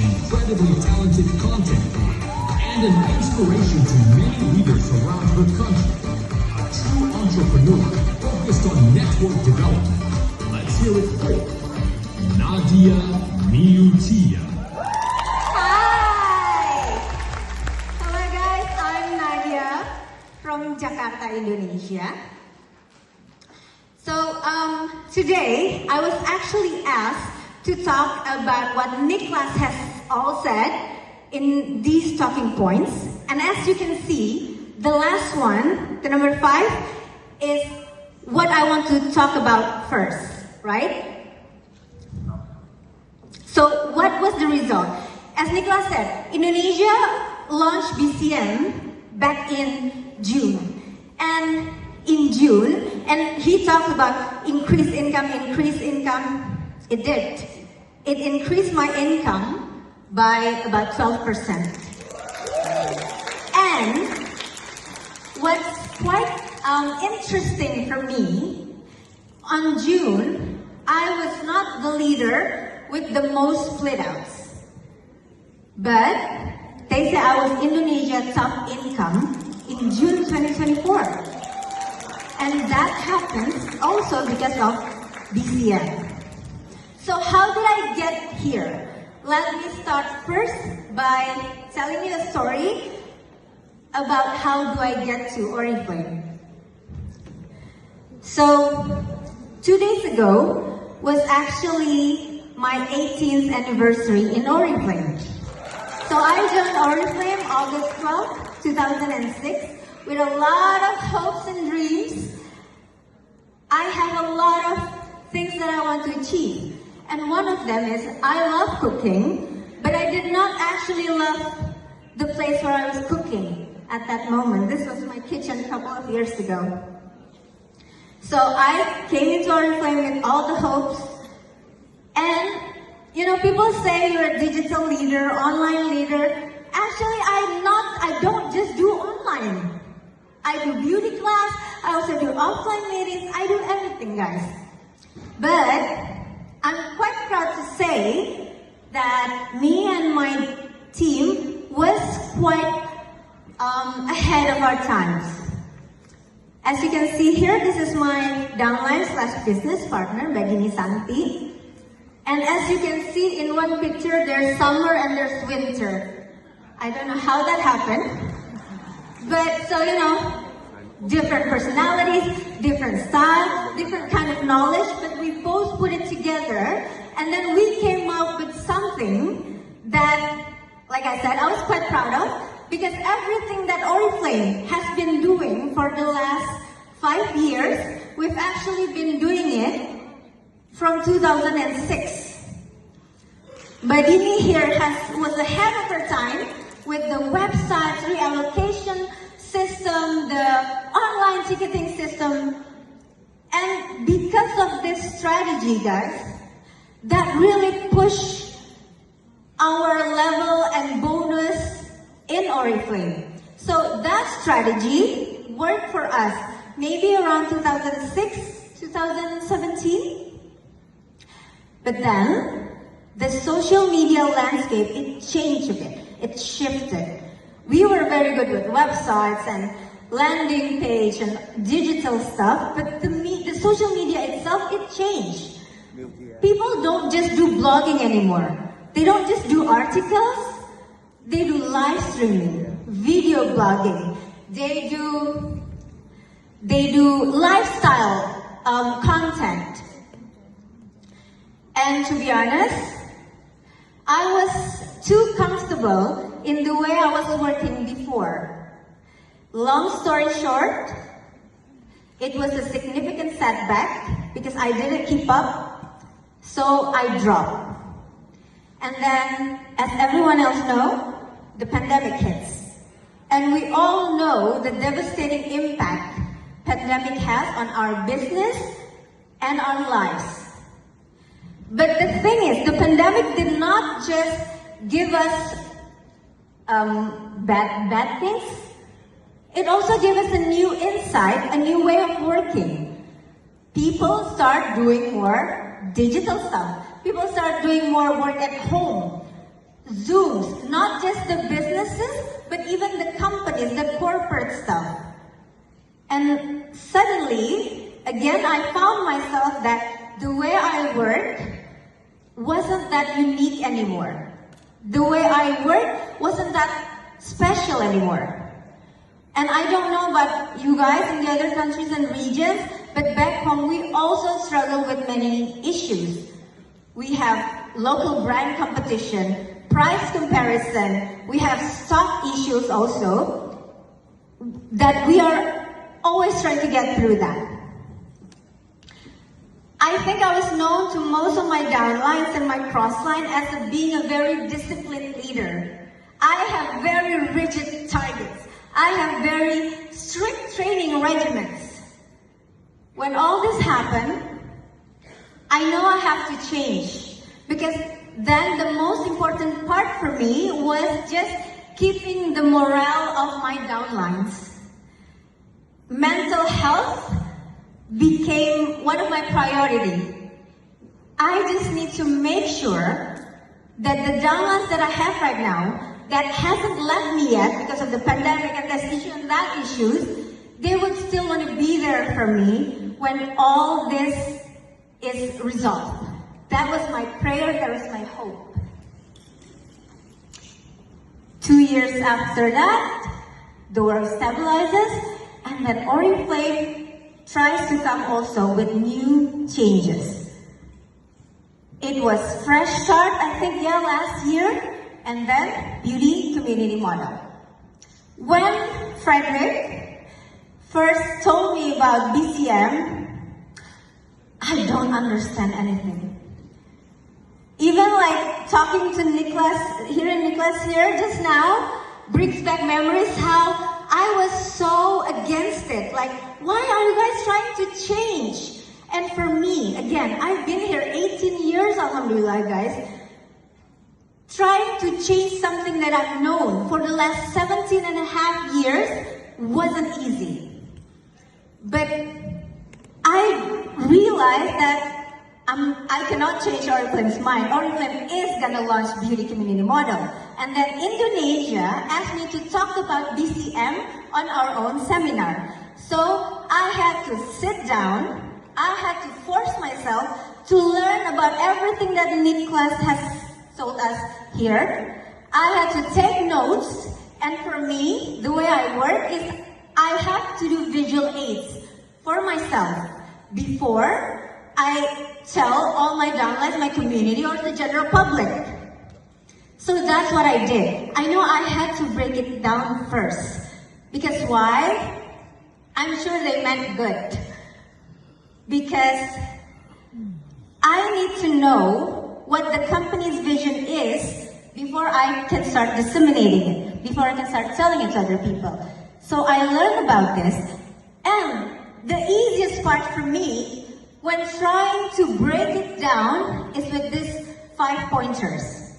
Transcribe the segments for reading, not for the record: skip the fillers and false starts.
an incredibly talented content creator, and an inspiration to many leaders around her country. A true entrepreneur focused on network development. Let's hear it for Nadia Miutia. Hi! Hello guys, I'm Nadia from Jakarta, Indonesia. So today I was actually asked to talk about what Niklas has all said in these talking points. And as you can see, the last one, the number 5, is what I want to talk about first, right? So what was the result? As Niklas said, Indonesia launched BCM back in June. And in June, and he talked about increased income. It did. It increased my income by about 12%. And what's quite interesting for me, on June, I was not the leader with the most split outs. But they say I was Indonesia top income in June 2024. And that happens also because of BCM. So how did I get here? Let me start first by telling you a story about how do I get to Oriflame. So 2 days ago was actually my 18th anniversary in Oriflame. So I joined Oriflame August 12, 2006 with a lot of hopes and dreams. I have a lot of things that I want to achieve. And one of them is I love cooking, but I did not actually love the place where I was cooking at that moment. This was my kitchen a couple of years ago. So I came into Oriflame with all the hopes. And, you know, people say you're a digital leader, online leader. Actually, I don't just do online. I do beauty class, I also do offline meetings, I do everything, guys. But I'm quite proud to say that me and my team was quite ahead of our times. As you can see here, this is my downline/business partner, Mbak Santi. And as you can see in one picture, there's summer and there's winter. I don't know how that happened. But so, you know, different personalities, different style, different kind of knowledge, but we both put it together, and then we came up with something that, like I said, I was quite proud of, because everything that Oriflame has been doing for the last 5 years, we've actually been doing it from 2006. Badini here was ahead of her time with the websites, reallocation system, the online ticketing system. And because of this strategy, guys, that really pushed our level and bonus in Oriflame. So that strategy worked for us maybe around 2006, 2017. But then, the social media landscape, it changed a bit. It shifted. We were very good with websites and landing page and digital stuff, but the social media itself, it changed. People don't just do blogging anymore. They don't just do articles. They do live streaming, video blogging. They do lifestyle content. And to be honest, I was too comfortable in the way I was working before. Long story short, it was a significant setback because I didn't keep up, so I dropped. And then, as everyone else knows, the pandemic hits. And we all know the devastating impact pandemic has on our business and our lives. But the thing is, the pandemic did not just give us bad things. It also gave us a new insight, a new way of working. People start doing more digital stuff. People start doing more work at home. Zooms, not just the businesses, but even the companies, the corporate stuff. And suddenly, again, I found myself that the way I work wasn't that unique anymore. The way I work wasn't that special anymore. And I don't know about you guys in the other countries and regions, but back home we also struggle with many issues. We have local brand competition, price comparison, we have stock issues also, that we are always trying to get through that. I think I was known to most of my downlines and my crossline as being a very disciplined leader. I have very rigid targets. I have very strict training regimens. When all this happened, I know I have to change, because then the most important part for me was just keeping the morale of my downlines. Mental health became one of my priorities. I just need to make sure that the downlines that I have right now, that hasn't left me yet because of the pandemic and this issue and that issues, they would still want to be there for me when all this is resolved. That was my prayer, that was my hope. 2 years after that, the world stabilizes, and then Oriflame tries to come also with new changes. It was fresh start, I think, last year, and then beauty community model. When Frederick first told me about BCM, I don't understand anything. Even like talking to Nicholas here just now brings back memories how I was so against it. Like, why are you guys trying to change? And for me, again, I've been here 18 years, alhamdulillah, guys, trying to change something that I've known for the last 17 and a half years wasn't easy. But I realized that I cannot change Oriflame's mind. Oriflame is going to launch beauty community model. And then Indonesia asked me to talk about BCM on our own seminar. So I had to sit down, I had to force myself to learn about everything that Nicholas has told us here. I had to take notes, and for me, the way I work is I have to do visual aids for myself before I tell all my downlines, my community, or the general public. So that's what I did. I know I had to break it down first. Because why? I'm sure they meant good. Because I need to know what the company's vision is before I can start disseminating it, before I can start telling it to other people. So I learned about this, and the easiest part for me when trying to break it down is with these 5 pointers.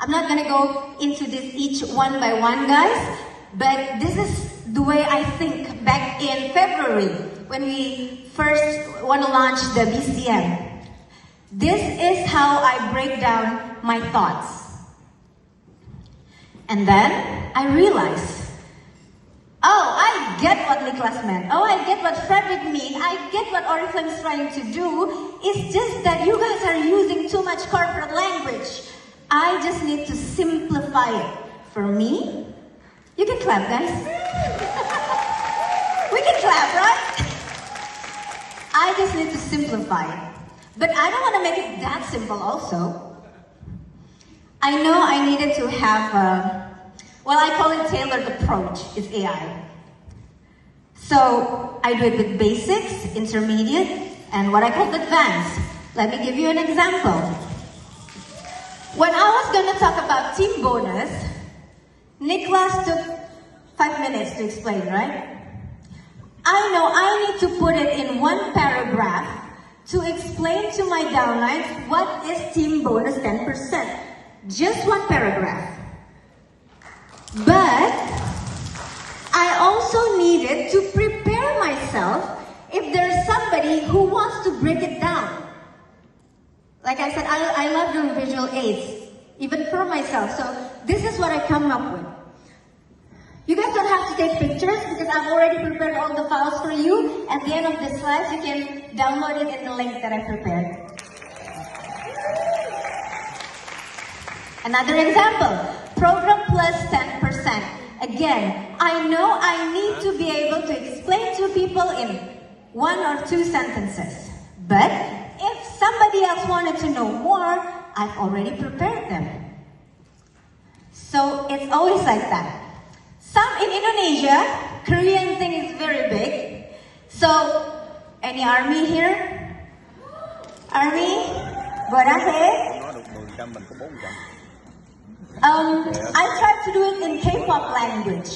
I'm not gonna go into this each one by one, guys, but this is the way I think back in February when we first want to launch the BCM. This is how I break down my thoughts. And then I realized, oh, I get what Nicholas meant. Oh, I get what Frederick means. I get what Oriflame is trying to do. It's just that you guys are using too much corporate language. I just need to simplify it. For me, you can clap, guys. We can clap, right? I just need to simplify it. But I don't want to make it that simple also. I know I needed to have I call it tailored approach, it's AI. So I do it with basics, intermediate, and what I call advanced. Let me give you an example. When I was going to talk about team bonus, Nicholas took 5 minutes to explain, right? I know I need to put it in one paragraph to explain to my downlines what is team bonus 10%. Just one paragraph. But I also needed to prepare myself if there's somebody who wants to break it down. Like I said, I love doing visual aids. even for myself. So this is what I come up with. You guys don't have to take pictures because I've already prepared all the files for you. At the end of the slides, you can download it in the link that I prepared. Another example, program plus 10%. Again, I know I need to be able to explain to people in 1 or 2 sentences. But if somebody else wanted to know more, I've already prepared them. So it's always like that. Some in Indonesia, Korean thing is very big. So, any army here? Army? Borahe? I tried to do it in K-pop language,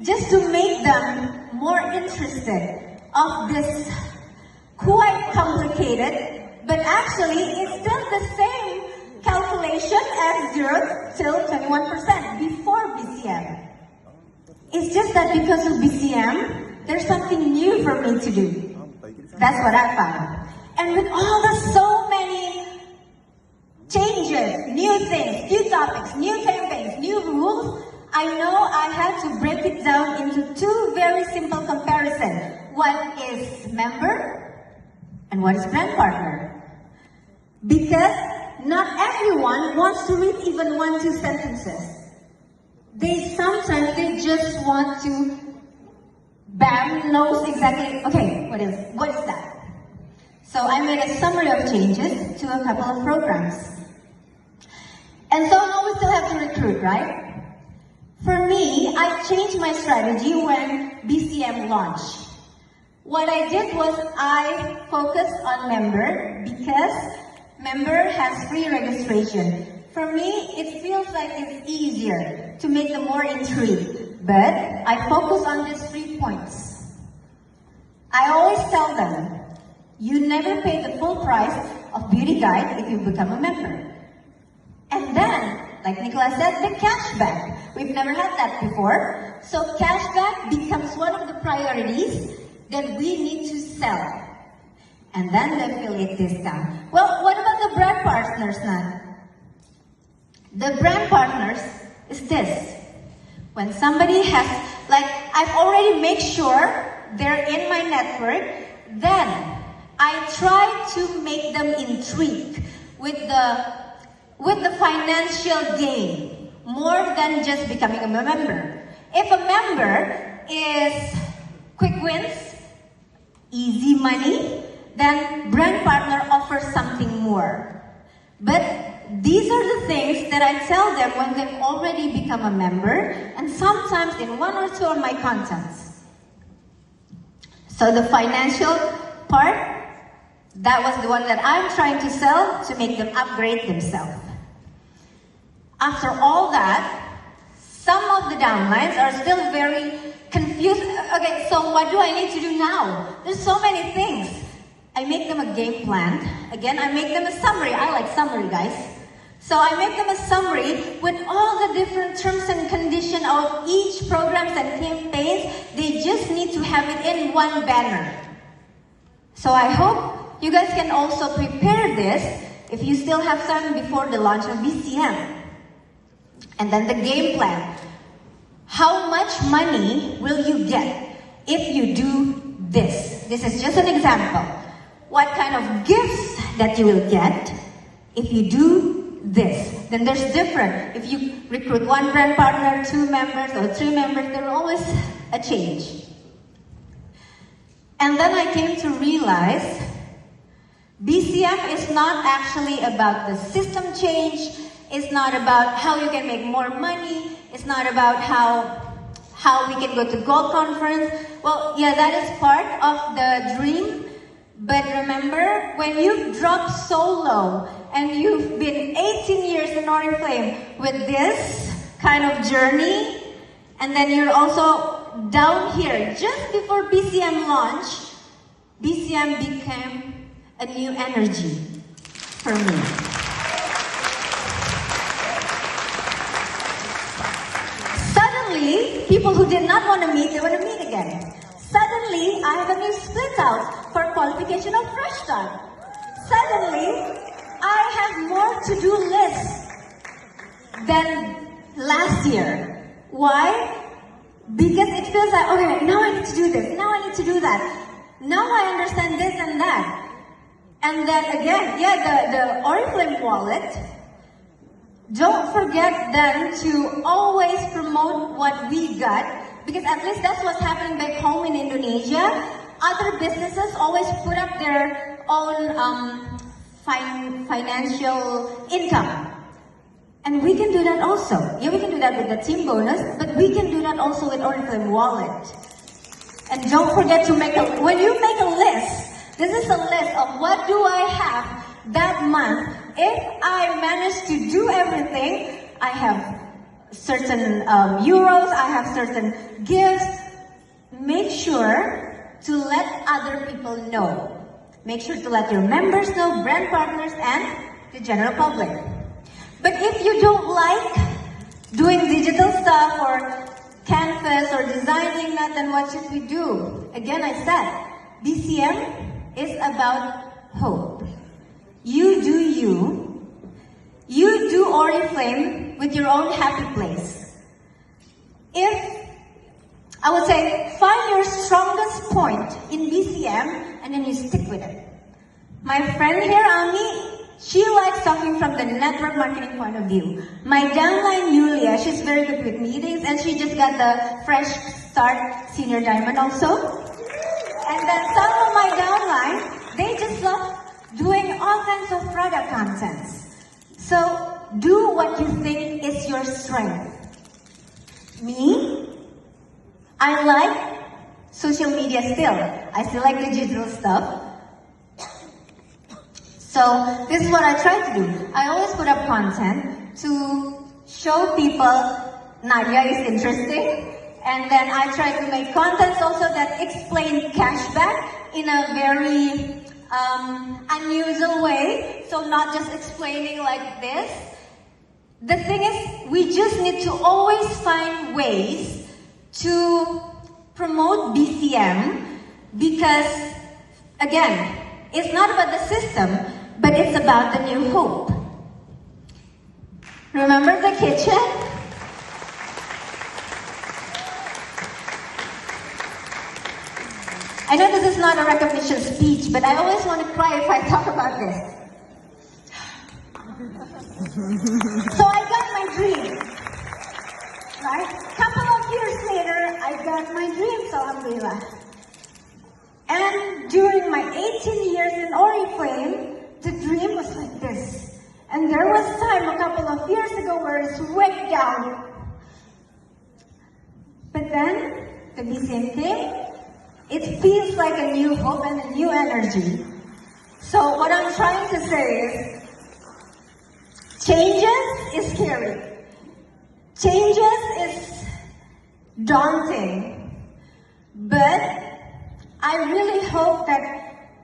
just to make them more interested of this quite complicated, but actually it's still the same calculation as 0 till 21% before BCM. It's just that because of BCM, there's something new for me to do. That's what I found. And with all the so many changes, new things, new topics, new campaigns, new rules, I know I had to break it down into 2 very simple comparisons. What is member and what is brand partner? Because not everyone wants to read even 1-2 sentences. Sometimes they just want to, bam, knows exactly, okay, what is that? So I made a summary of changes to a couple of programs. And so now we still have to recruit, right? For me, I changed my strategy when BCM launched. What I did was I focused on member because member has free registration. For me, it feels like it's easier to make them more intrigued, but I focus on these 3 points. I always tell them, you never pay the full price of Beauty Guide if you become a member. And then, like Nicola said, the cashback. We've never had that before. So cashback becomes one of the priorities that we need to sell. And then the affiliate discount. Well, what about the brand partners now? The brand partners is this. When somebody has, like, I've already made sure they're in my network, then I try to make them intrigued with the financial gain, more than just becoming a member. If a member is quick wins, easy money, then brand partner offers something more. But these are the things that I tell them when they've already become a member, and sometimes in 1 or 2 of my contents. So the financial part, that was the one that I'm trying to sell to make them upgrade themselves. After all that, some of the downlines are still very confused. Okay, so what do I need to do now? There's so many things. I make them a game plan. Again, I make them a summary. I like summary, guys. So I make them a summary with all the different terms and conditions of each programs and campaigns. They just need to have it in one banner. So I hope you guys can also prepare this if you still have time before the launch of BCM. And then the game plan. How much money will you get if you do this? This is just an example. What kind of gifts that you will get if you do this? Then there's different. If you recruit 1 brand partner, 2 members, or 3 members, there's always a change. And then I came to realize BCM is not actually about the system change. It's not about how you can make more money. It's not about how we can go to Gold Conference. Well, yeah, that is part of the dream. But remember, when you drop so low and you've been 18 years in Oriflame with this kind of journey, and then you're also down here just before BCM launch, BCM became a new energy for me. Suddenly, people who did not want to meet, they want to meet again. Suddenly, I have a new split out for qualification of Fresh Start. Suddenly, I have more to-do lists than last year. Why? Because it feels like, okay, now I need to do this, now I need to do that. Now I understand this and that. And then again, the Oriflame wallet, don't forget then to always promote what we got, because at least that's what's happening back home in Indonesia. Other businesses always put up their own financial income. And we can do that also. Yeah, we can do that with the team bonus, but we can do that also with Oriflame wallet. And don't forget to when you make a list, this is a list of what do I have that month. If I manage to do everything, I have certain euros, I have certain gifts. Make sure to let other people know. Make sure to let your members know, brand partners, and the general public. But if you don't like doing digital stuff or canvas or designing that, then what should we do? Again, I said, BCM is about hope. You do you. You do Oriflame with your own happy place. I would say, find your strongest point in BCM and then you stick with it. My friend here, Ami, she likes talking from the network marketing point of view. My downline, Yulia, she's very good with meetings and she just got the Fresh Start Senior Diamond also. And then some of my downline, they just love doing all kinds of product contents. So do what you think is your strength. Me, I like social media still. I still like digital stuff. So this is what I try to do. I always put up content to show people Nadia is interesting. And then I try to make contents also that explain cashback in a very unusual way. So not just explaining like this. The thing is, we just need to always find ways to promote BCM because, again, it's not about the system, but it's about the new hope. Remember the kitchen? I know this is not a recognition speech, but I always want to cry if I talk about this. So I got my dream, right? Couple of years later, I got my dreams, alhamdulillah. And during my 18 years in Oriflame, the dream was like this. And there was time a couple of years ago where it's way down. But then, the BCM came. It feels like a new hope and a new energy. So what I'm trying to say is, changes is scary. Changes is daunting. But I really hope that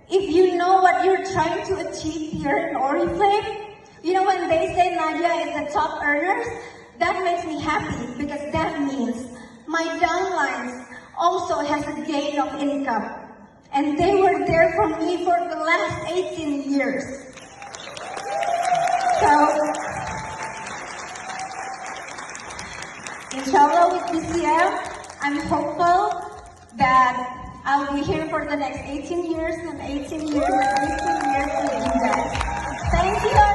if you know what you're trying to achieve here in Oriflame, you know when they say Nadia is the top earners, that makes me happy because that means my downlines also has a gain of income. And they were there for me for the last 18 years. So, inshallah with BCM, I'm hopeful that I'll be here for the next 18 years and 18 years and 18 years with you guys. Thank you.